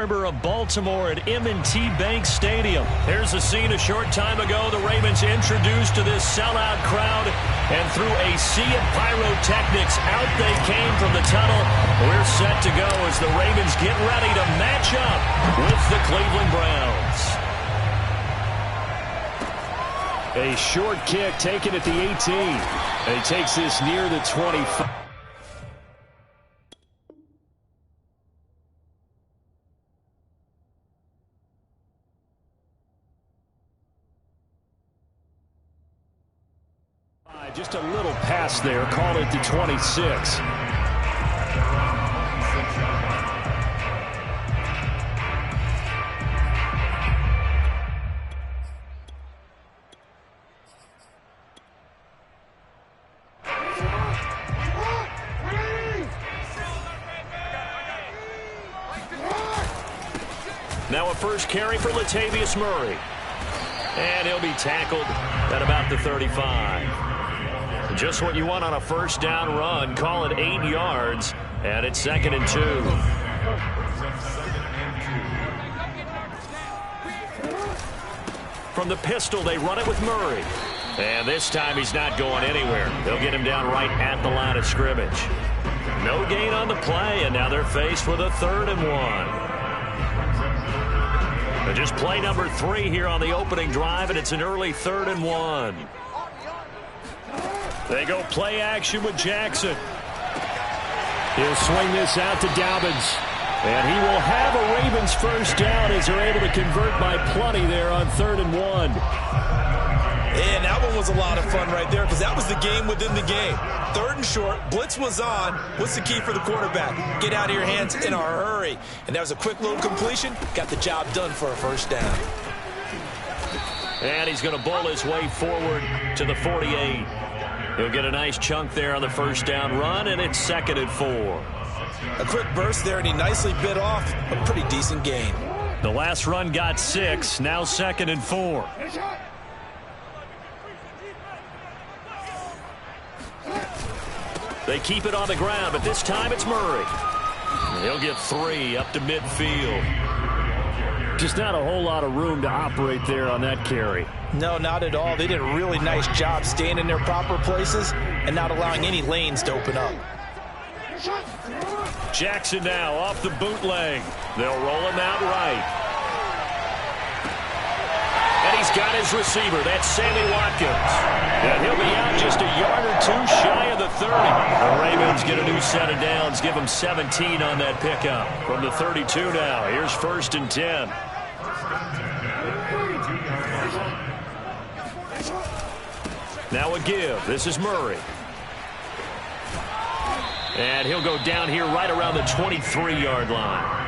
Harbor of Baltimore at M&T Bank Stadium. Here's a scene a short time ago. The Ravens introduced to this sellout crowd, and through a sea of pyrotechnics, out they came from the tunnel. We're set to go as the Ravens get ready to match up with the Cleveland Browns. A short kick taken at the 18. And he takes this near the 25. Just a little pass there. Call it the 26. Now a first carry for Latavius Murray. And he'll be tackled at about the 35. Just what you want on a first down run. Call it 8 yards, and it's 2nd and 2. From the pistol, they run it with Murray. And this time he's not going anywhere. They'll get him down right at the line of scrimmage. No gain on the play, and now they're faced with a 3rd and 1. Just play number 3 here on the opening drive, and it's an early 3rd and 1. They go play action with Jackson. He'll swing this out to Dobbins. And he will have a Ravens first down as they're able to convert by plenty there on 3rd and 1. And that one was a lot of fun right there because that was the game within the game. 3rd and short, blitz was on. What's the key for the quarterback? Get out of your hands in a hurry. And that was a quick little completion. Got the job done for a first down. And he's going to bowl his way forward to the 48. He'll get a nice chunk there on the first down run, and it's 2nd and 4. A quick burst there, and he nicely bit off a pretty decent gain. The last run got 6, now 2nd and 4. They keep it on the ground, but this time it's Murray. He'll get 3 up to midfield. Just not a whole lot of room to operate there on that carry. No, not at all. They did a really nice job staying in their proper places and not allowing any lanes to open up. Jackson now off the bootleg. They'll roll him out right. And he's got his receiver. That's Sammy Watkins. And he'll be out just a yard or 2 shy of the 30. The Ravens get a new set of downs. Give them 17 on that pickup. From the 32 now. Here's 1st and 10. Now a give. This is Murray. And he'll go down here right around the 23-yard line.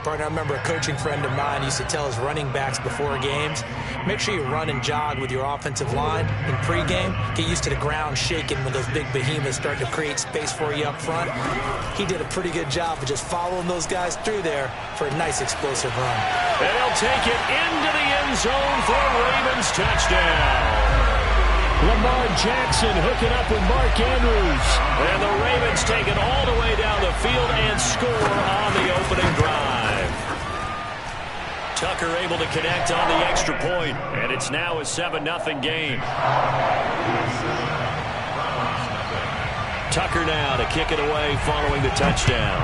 Partner, I remember a coaching friend of mine used to tell his running backs before games, make sure you run and jog with your offensive line in pregame. Get used to the ground shaking when those big behemoths start to create space for you up front. He did a pretty good job of just following those guys through there for a nice explosive run. And he'll take it into the end zone for a Ravens touchdown. Lamar Jackson hooking up with Mark Andrews. And the Ravens take it all the way down the field and score on the opening drive. Tucker able to connect on the extra point, and it's now a 7-0 game. Tucker now to kick it away following the touchdown.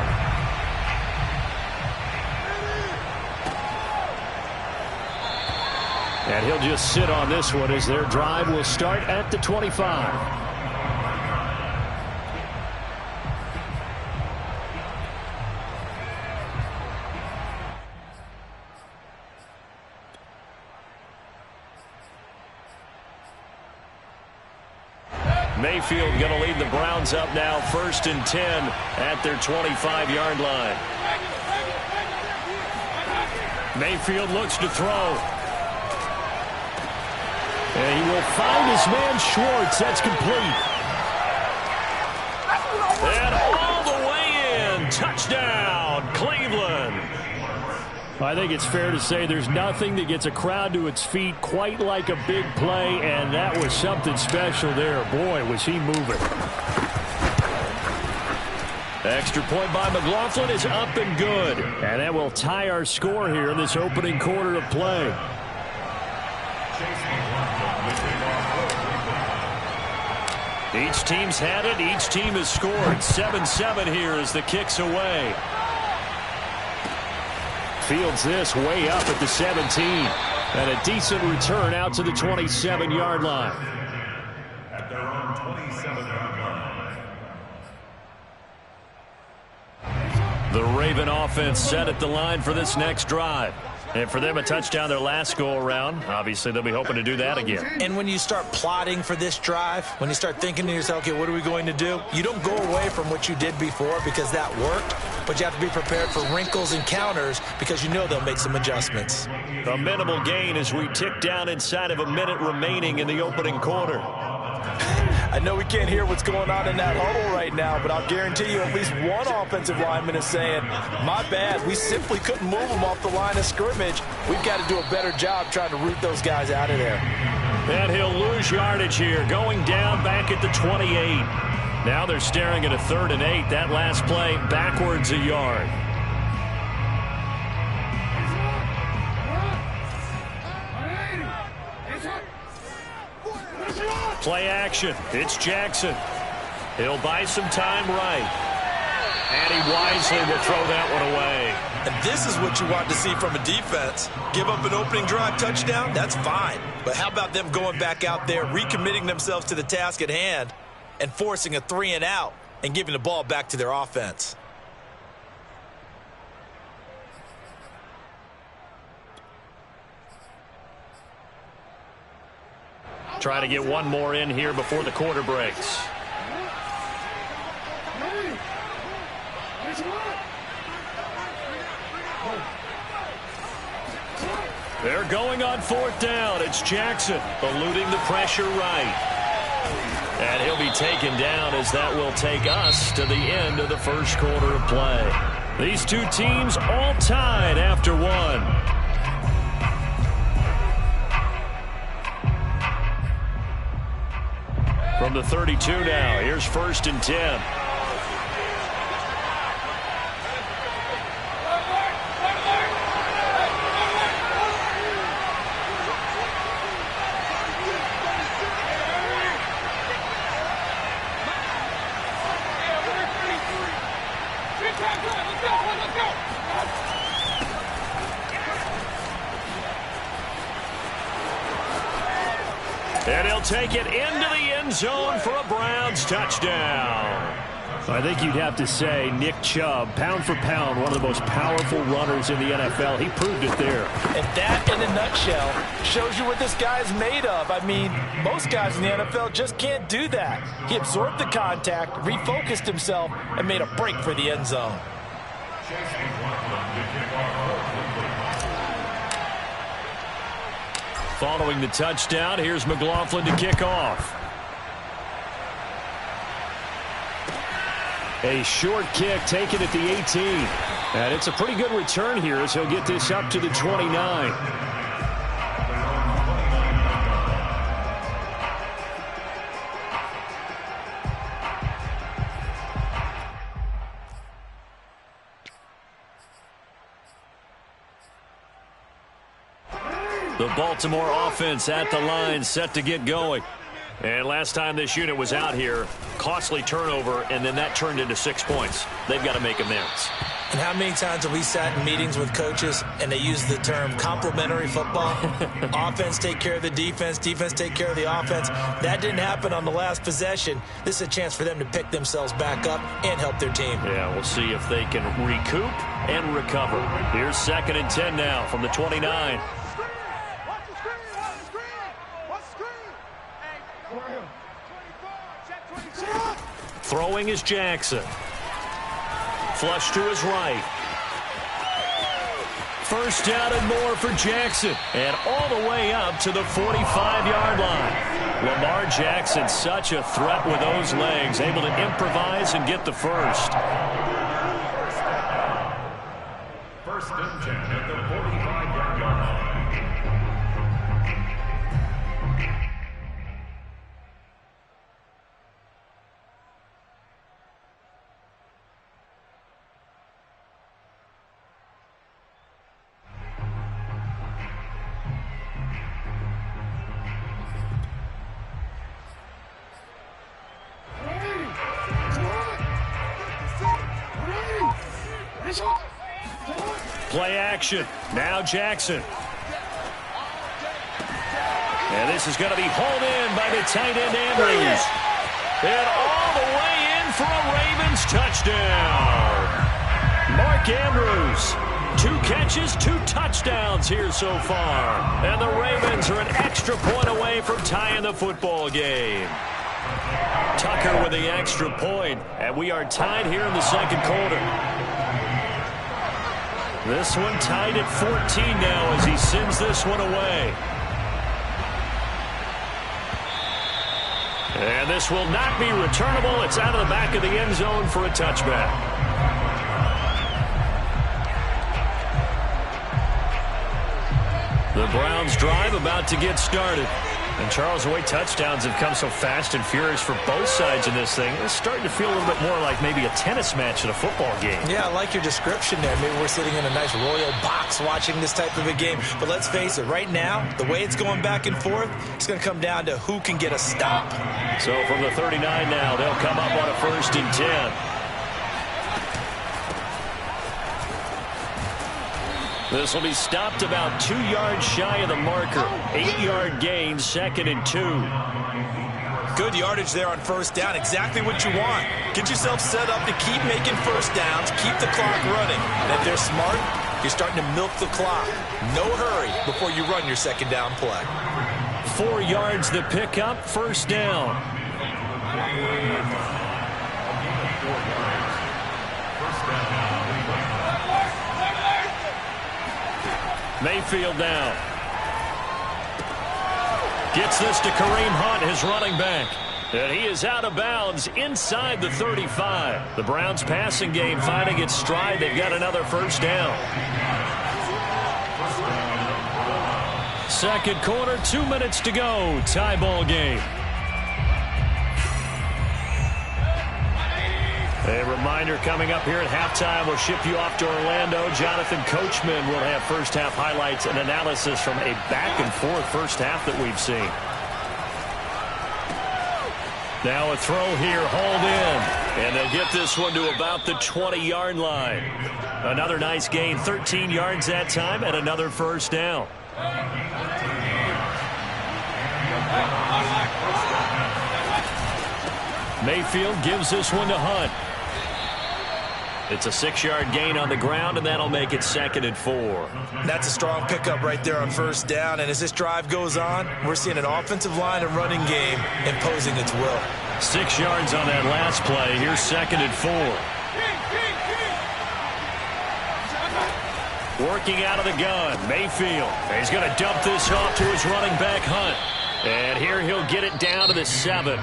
And he'll just sit on this one as their drive will start at the 25. Mayfield going to lead the Browns up now 1st and 10 at their 25-yard line. Mayfield looks to throw. And he will find his man Schwartz. That's complete. And all the way in. Touchdown, Cleveland. I think it's fair to say there's nothing that gets a crowd to its feet quite like a big play, and that was something special there. Boy, was he moving. Extra point by McLaughlin is up and good. And that will tie our score here in this opening quarter of play. Each team's had it. Each team has scored. 7-7 here as the kick's away. Fields this way up at the 17. And a decent return out to the 27-yard line. At their own 27-yard line. The Raven offense set at the line for this next drive. And for them, a touchdown their last go-around. Obviously, they'll be hoping to do that again. And when you start plotting for this drive, when you start thinking to yourself, okay, what are we going to do? You don't go away from what you did before because that worked, but you have to be prepared for wrinkles and counters because you know they'll make some adjustments. A minimal gain as we tick down inside of a minute remaining in the opening quarter. I know we can't hear what's going on in that huddle right now, but I'll guarantee you at least one offensive lineman is saying, my bad, we simply couldn't move them off the line of scrimmage. We've got to do a better job trying to root those guys out of there. And he'll lose yardage here, going down back at the 28. Now they're staring at a 3rd and 8. That last play backwards a yard. Play action. It's Jackson. He'll buy some time right. And he wisely will throw that one away. And this is what you want to see from a defense. Give up an opening drive touchdown, that's fine. But how about them going back out there, recommitting themselves to the task at hand, and forcing a 3 and out, and giving the ball back to their offense? Trying to get one more in here before the quarter breaks. They're going on 4th down. It's Jackson eluding the pressure right. And he'll be taken down as that will take us to the end of the first quarter of play. These two teams all tied after one. From the 32 now, here's 1st and 10. And he'll take it into the end zone for a Browns touchdown. I think you'd have to say Nick Chubb, pound for pound, one of the most powerful runners in the NFL. He proved it there. And that, in a nutshell, shows you what this guy's made of. I mean, most guys in the NFL just can't do that. He absorbed the contact, refocused himself, and made a break for the end zone. Following the touchdown, here's McLaughlin to kick off. A short kick taken at the 18. And it's a pretty good return here as he'll get this up to the 29. The Baltimore offense at the line, set to get going. And last time this unit was out here, costly turnover, and then that turned into 6 points. They've got to make amends. And how many times have we sat in meetings with coaches and they use the term complementary football? Offense take care of the defense, defense take care of the offense. That didn't happen on the last possession. This is a chance for them to pick themselves back up and help their team. Yeah, we'll see if they can recoup and recover. Here's 2nd and 10 now from the 29. Throwing is Jackson. Flush to his right. 1st down and more for Jackson. And all the way up to the 45-yard line. Lamar Jackson, such a threat with those legs. Able to improvise and get the first. 1st and 10 at the 45-yard line. Play action. Now Jackson. And this is going to be hauled in by the tight end Andrews. And all the way in for a Ravens touchdown. Mark Andrews. 2 catches, 2 touchdowns here so far. And the Ravens are an extra point away from tying the football game. Tucker with the extra point, and we are tied here in the second quarter. This one tied at 14 now as he sends this one away. And this will not be returnable. It's out of the back of the end zone for a touchback. The Browns drive about to get started. And Charles, the way touchdowns have come so fast and furious for both sides in this thing, it's starting to feel a little bit more like maybe a tennis match at a football game. Yeah, I like your description there. Maybe we're sitting in a nice royal box watching this type of a game. But let's face it, right now, the way it's going back and forth, it's going to come down to who can get a stop. So from the 39 now, they'll come up on a 1st and 10. This will be stopped about 2 yards shy of the marker. 8-yard gain, 2nd and 2. Good yardage there on 1st down. Exactly what you want. Get yourself set up to keep making 1st downs, keep the clock running. And if they're smart, you're starting to milk the clock. No hurry before you run your 2nd down play. 4 yards the pickup, 1st down. Mayfield now. Gets this to Kareem Hunt, his running back. And he is out of bounds inside the 35. The Browns passing game finding its stride. They've got another 1st down. Second quarter, 2 minutes to go. Tie ball game. A reminder coming up here at halftime, we'll ship you off to Orlando. Jonathan Coachman will have first half highlights and analysis from a back-and-forth first half that we've seen. Now a throw here, hauled in. And they'll get this one to about the 20-yard line. Another nice gain, 13 yards that time, and another 1st down. Mayfield gives this one to Hunt. It's a 6-yard gain on the ground, and that'll make it 2nd and 4. That's a strong pickup right there on 1st down. And as this drive goes on, we're seeing an offensive line and running game imposing its will. 6 yards on that last play. Here's 2nd and 4. Working out of the gun, Mayfield. He's going to dump this off to his running back, Hunt. And here he'll get it down to the 7.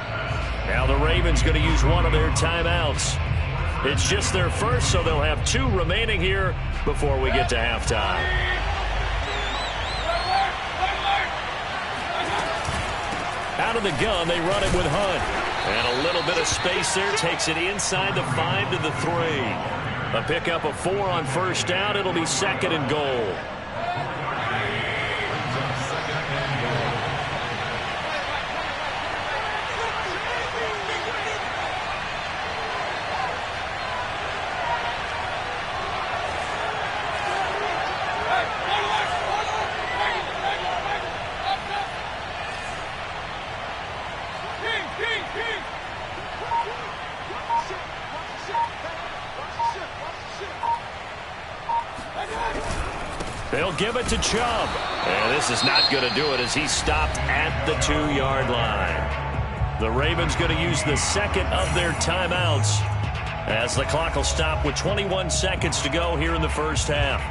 Now the Ravens going to use one of their timeouts. It's just their first, so they'll have 2 remaining here before we get to halftime. Out of the gun, they run it with Hunt. And a little bit of space there takes it inside the 5 to the 3. A pickup of 4 on 1st down. It'll be 2nd and goal. They'll give it to Chubb. And this is not going to do it as he's stopped at the 2-yard line. The Ravens going to use the 2nd of their timeouts as the clock will stop with 21 seconds to go here in the first half.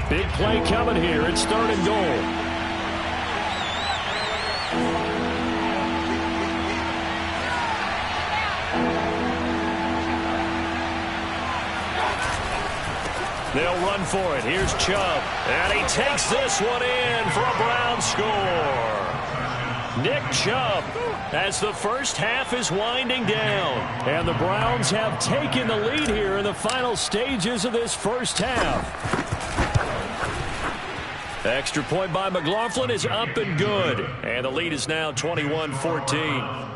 Big play coming here. It's 3rd and goal. They'll run for it. Here's Chubb. And he takes this one in for a Brown score. Nick Chubb as the first half is winding down. And the Browns have taken the lead here in the final stages of this first half. Extra point by McLaughlin is up and good. And the lead is now 21-14.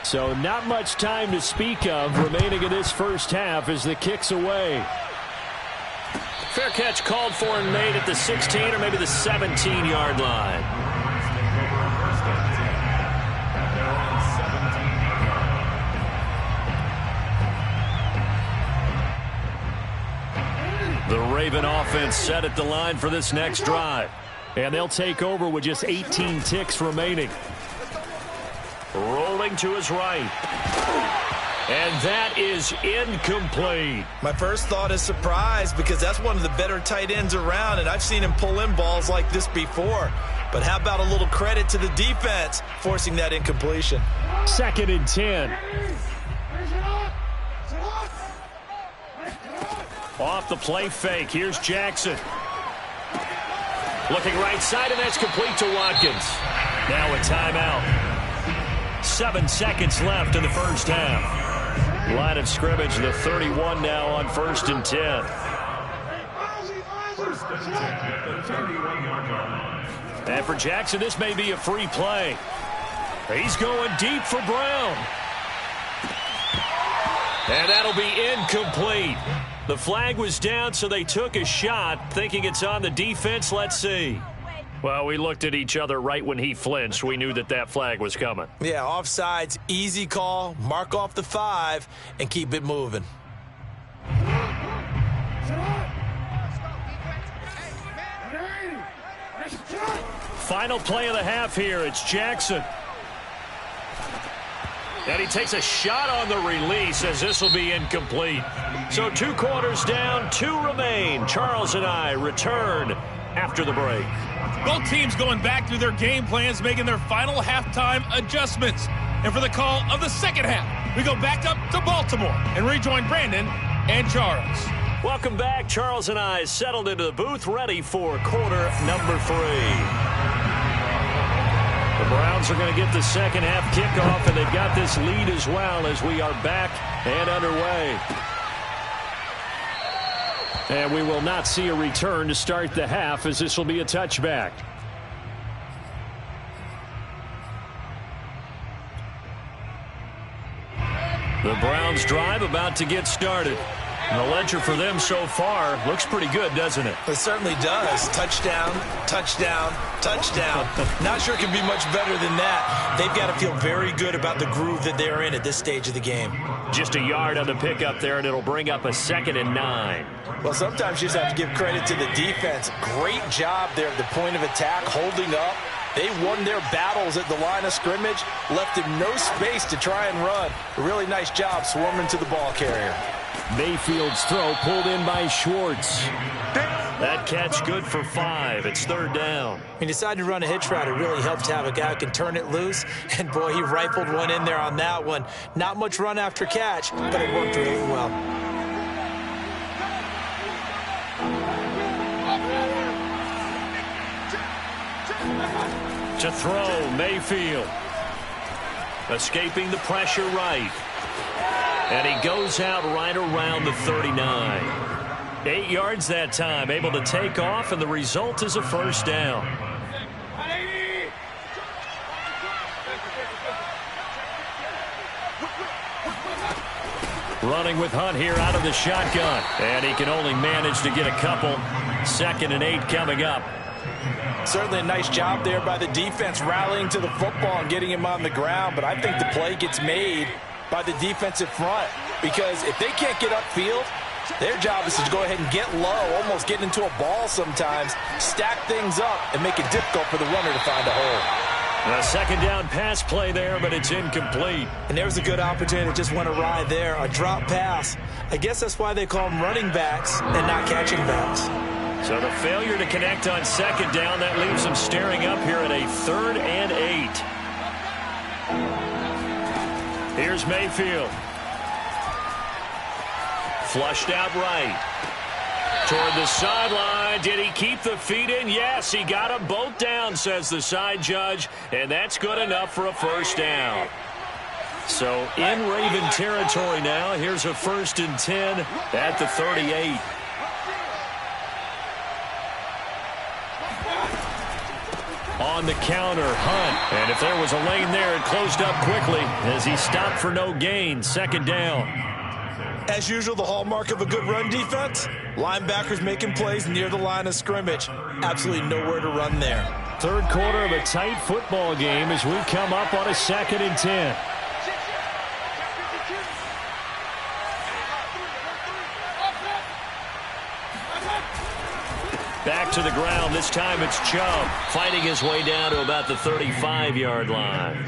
So not much time to speak of remaining in this first half as the kick's away. Fair catch called for and made at the 16 or maybe the 17-yard line. The Raven offense set at the line for this next drive. And they'll take over with just 18 ticks remaining. Rolling to his right. And that is incomplete. My first thought is surprise because that's one of the better tight ends around, and I've seen him pull in balls like this before. But how about a little credit to the defense forcing that incompletion? 2nd and 10. Off the play fake. Here's Jackson. Looking right side, and that's complete to Watkins. Now a timeout. 7 seconds left in the first half. Line of scrimmage, the 31 now on 1st and 10. 1st and 10 at the 31-yard line. And for Jackson, this may be a free play. He's going deep for Brown. And that'll be incomplete. The flag was down, so they took a shot, thinking it's on the defense. Let's see. Well, we looked at each other right when he flinched. We knew that that flag was coming. Yeah, offsides, easy call, mark off the 5, and keep it moving. Final play of the half here. It's Jackson. And he takes a shot on the release as this will be incomplete. So 2 quarters down, 2 remain. Charles and I return after the break. Both teams going back through their game plans, making their final halftime adjustments. And for the call of the second half, we go back up to Baltimore and rejoin Brandon and Charles. Welcome back. Charles and I settled into the booth, ready for quarter number 3. The Browns are going to get the second half kickoff, and they've got this lead as well as we are back and underway. And we will not see a return to start the half, as this will be a touchback. The Browns drive about to get started. And the ledger for them so far looks pretty good, doesn't it? It certainly does. Touchdown, touchdown, touchdown. Not sure it can be much better than that. They've got to feel very good about the groove that they're in at this stage of the game. Just a yard on the pickup there, and it'll bring up a 2nd and 9. Well, sometimes you just have to give credit to the defense. Great job there at the point of attack, holding up. They won their battles at the line of scrimmage, left him no space to try and run. A really nice job swarming to the ball carrier. Mayfield's throw pulled in by Schwartz. That catch good for 5. It's 3rd down. He decided to run a hitch route. It really helps to have a guy who can turn it loose. And, boy, he rifled one in there on that one. Not much run after catch, but it worked really well. To throw, Mayfield. Escaping the pressure right. And he goes out right around the 39. 8 yards that time, able to take off, and the result is a 1st down. Running with Hunt here out of the shotgun. And he can only manage to get a couple. 2nd and 8 coming up. Certainly a nice job there by the defense rallying to the football and getting him on the ground. But I think the play gets made by the defensive front, because if they can't get upfield, their job is to go ahead and get low, almost get into a ball sometimes, stack things up, and make it difficult for the runner to find a hole. A 2nd down pass play there, but it's incomplete. And there was a good opportunity that just went awry there, a drop pass. I guess that's why they call them running backs and not catching backs. So the failure to connect on 2nd down, that leaves them staring up here at a 3rd and 8. Here's Mayfield. Flushed out right. Toward the sideline. Did he keep the feet in? Yes, he got them both down, says the side judge. And that's good enough for a 1st down. So in Raven territory now. Here's a 1st and 10 at the 38. On on the counter, Hunt. And if there was a lane there, it closed up quickly as he stopped for no gain. Second down. As usual, the hallmark of a good run defense, linebackers making plays near the line of scrimmage. Absolutely nowhere to run there. Third quarter of a tight football game as we come up on a 2nd and 10. Back to the ground. This time it's Chubb fighting his way down to about the 35-yard line.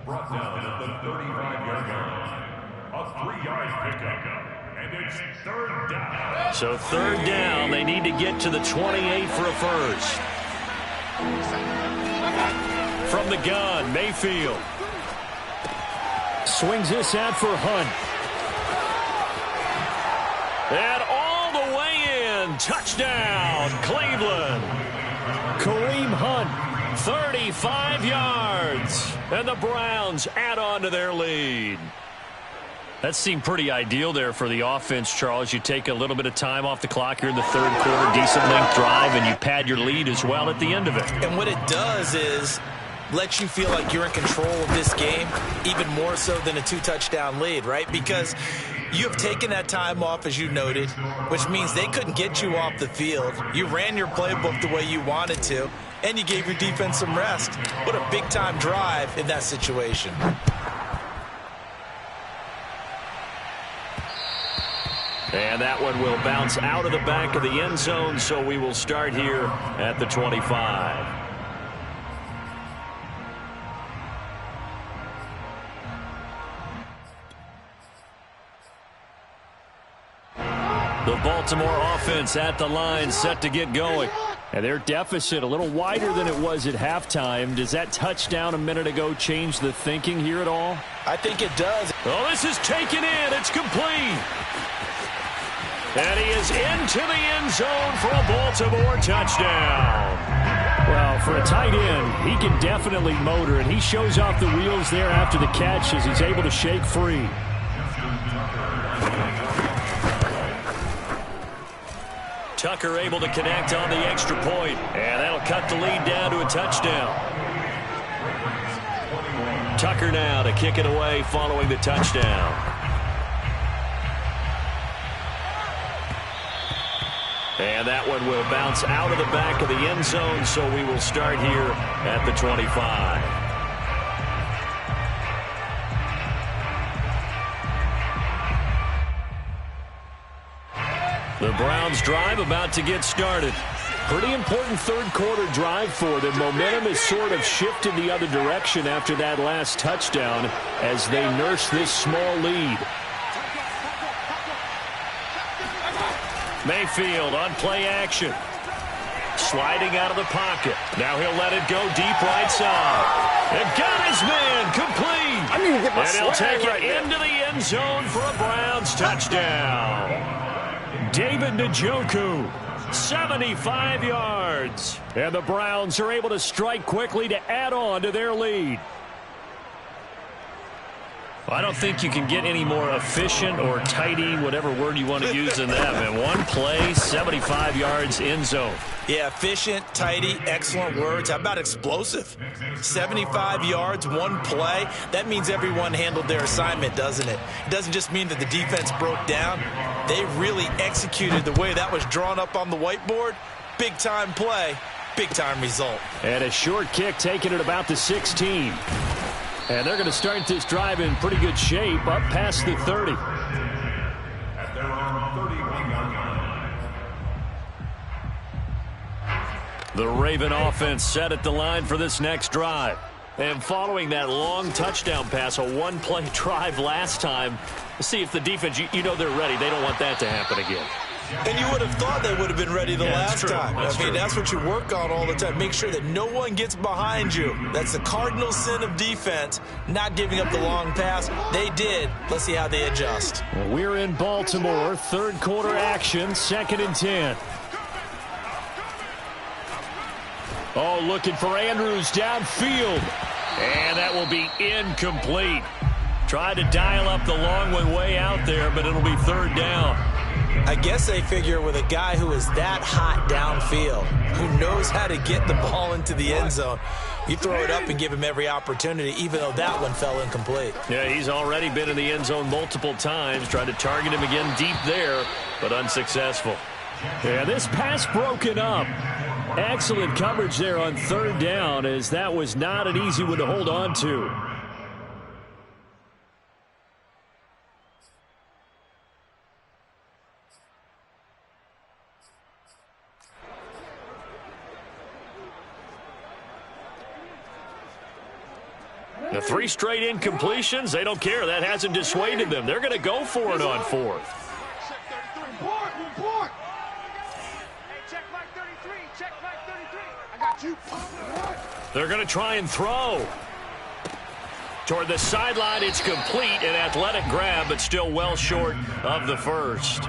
Brought down at the 35-yard line. A 3-yard pickup. And it's third down. So third down. They need to get to the 28 for a first. From the gun, Mayfield. Swings this out for Hunt. And all the way in. Touchdown, Cleveland. Kareem Hunt. 35 yards. And the Browns add on to their lead. That seemed pretty ideal there for the offense, Charles. You take a little bit of time off the clock here in the third quarter, decent length drive, and you pad your lead as well at the end of it. And what it does is let you feel like you're in control of this game, even more so than a 2-touchdown lead, right? Because you have taken that time off, as you noted, which means they couldn't get you off the field. You ran your playbook the way you wanted to, and you gave your defense some rest. What a big-time drive in that situation. And that one will bounce out of the back of the end zone, so we will start here at the 25. The Baltimore offense at the line, set to get going. And their deficit a little wider than it was at halftime. Does that touchdown a minute ago change the thinking here at all? I think it does. Oh, this is taken in. It's complete. And he is into the end zone for a Baltimore touchdown. Well, for a tight end, he can definitely motor, and he shows off the wheels there after the catch as he's able to shake free. Tucker able to connect on the extra point, and that'll cut the lead down to a touchdown. Tucker now to kick it away following the touchdown. And that one will bounce out of the back of the end zone, so we will start here at the 25. The Browns drive about to get started. Pretty important third quarter drive for them. Momentum has sort of shifted the other direction after that last touchdown as they nurse this small lead. Mayfield on play action. Sliding out of the pocket. Now he'll let it go deep right side. And got his man complete. I need to get my and he'll take right it there. into the end zone for a Browns touchdown. David Njoku. 75 yards. And the Browns are able to strike quickly to add on to their lead. I don't think you can get any more efficient or tidy, whatever word you want to use in that. And one play, 75 yards, end zone. Yeah, efficient, tidy, excellent words. How about explosive? 75 yards, one play. That means everyone handled their assignment, doesn't it? It doesn't just mean that the defense broke down. They really executed the way that was drawn up on the whiteboard. Big-time play, big-time result. And a short kick taken at about the 16. And they're going to start this drive in pretty good shape, up past the 30. At their own 31-yard line. The Raven offense set at the line for this next drive. And following that long touchdown pass, a one-play drive last time, see if the defense, you know they're ready. They don't want that to happen again. And you would have thought they would have been ready the last time. I mean, that's what you work on all the time. Make sure that no one gets behind you. That's the cardinal sin of defense, not giving up the long pass. They did. Let's see how they adjust. We're in Baltimore. Third quarter action, 2nd and 10. Oh, looking for Andrews downfield. And that will be incomplete. Tried to dial up the long one way out there, but it'll be third down. I guess they figure with a guy who is that hot downfield, who knows how to get the ball into the end zone, you throw it up and give him every opportunity, even though that one fell incomplete. Yeah, he's already been in the end zone multiple times, tried to target him again deep there, but unsuccessful. Yeah, this pass broken up. Excellent coverage there on third down, as that was not an easy one to hold on to. The 3 straight incompletions, they don't care. That hasn't dissuaded them. They're going to go for it on 4th. They're going to try and throw. Toward the sideline, it's complete. An athletic grab, but still well short of the first.